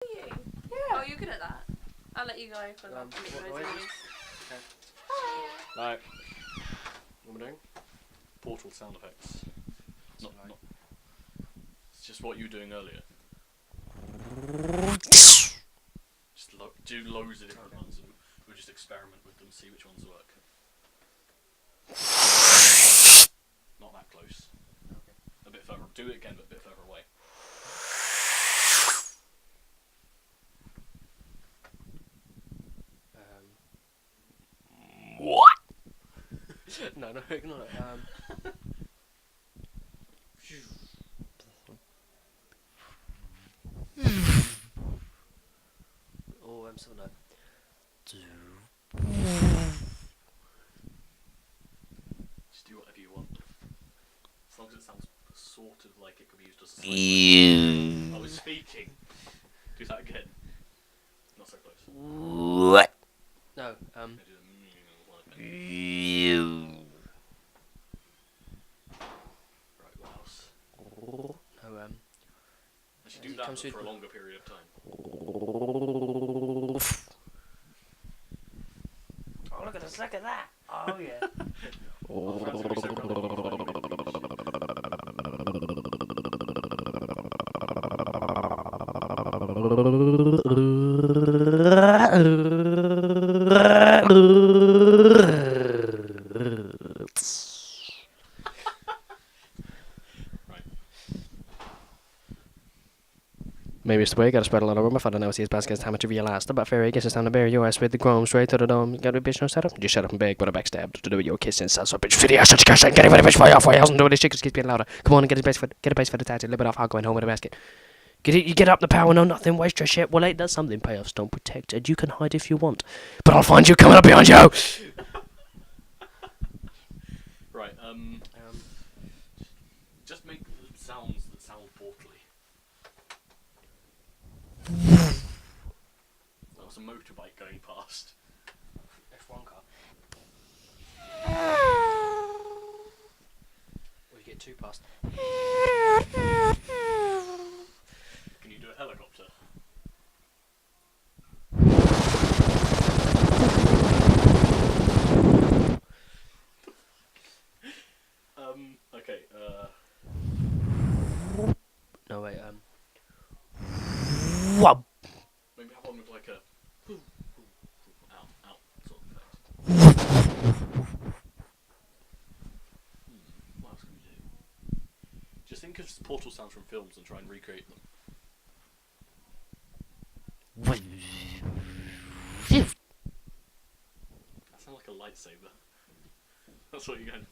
You? Yeah. Oh, you're good at that. I'll let you go for that. What noise? Okay. No. What am I doing? Portal sound effects. Not. It's just what you were doing earlier. Just do loads of different ones, and we'll just experiment with them, see which ones work. Not that close. Okay. A bit further. Do it again, but a bit further away. What? No, ignore it. Something like. Just do whatever you want. As long as it sounds sort of like it could be used as a I was speaking. Do that again. Not so close. What? No, Right, what else? No, Actually, do that but for a longer period of time. Oh, look at that! Oh, yeah. Maybe it's the way I gotta spread a lot of rumor for the now see his baskets how much of you last. But fair, I guess it's time to bury your ass with the chrome straight to the dome. You got a bitch no setup? Just shut up and beg, but a backstab to do with your kissing. So bitch for the ass, such a cash, get it with a bitch for your house and do this shit, keeps getting louder. Come on and get a base for the tattoo, live it off, I'll go home with a basket. You get up the power, no nothing, waste your shit. Well, it does something, payoffs don't protect, and you can hide if you want. But I'll find you coming up behind you! Right, just make sounds that sound portally. That was a motorbike going past. F1 car. Or you get two past. Can you do a helicopter? Okay, No, wait, maybe have one with like a out sort of effect. What else can we do? Just think of portal sounds from films and try and recreate them. That sounds like a lightsaber. That's what you're going.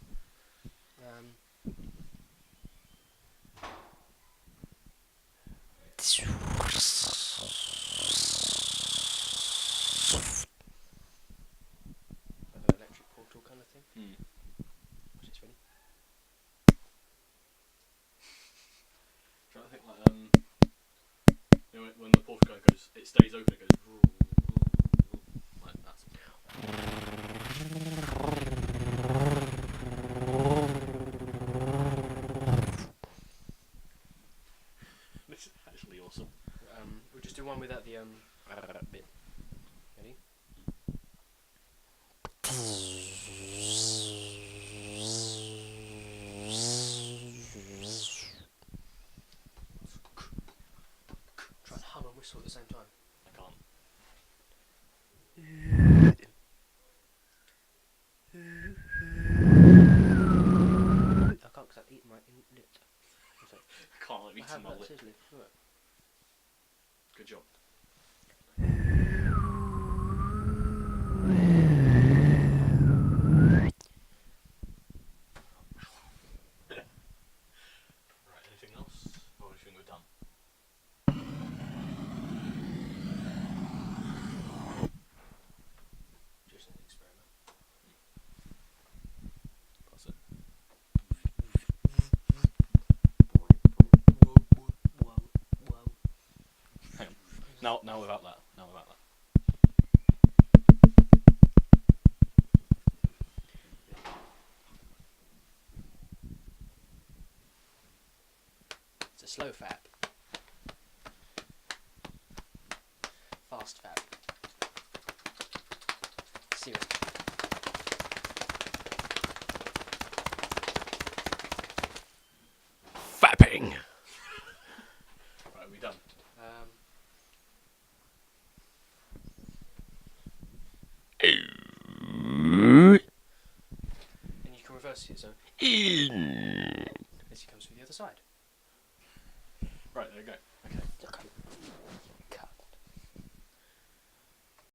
Like an electric portal kind of thing. Which is funny. Trying to think like you know, when the portal gun goes, it stays open. It goes like that. This is actually awesome. We'll just do one without the bit. Ready? Try and hum and whistle at the same time. I can't. I can't because I've eaten my lip. I can't let me eat my lip. Seriously. Look. Good job. Right, anything else? Or do you think we're done? Just an experiment. That's it. Hang on. Now without that. It's a slow fap. Fast fap. See it. Fapping. Right, are we done? And you can reverse it, so as he comes through the other side. Right, there you go. Okay.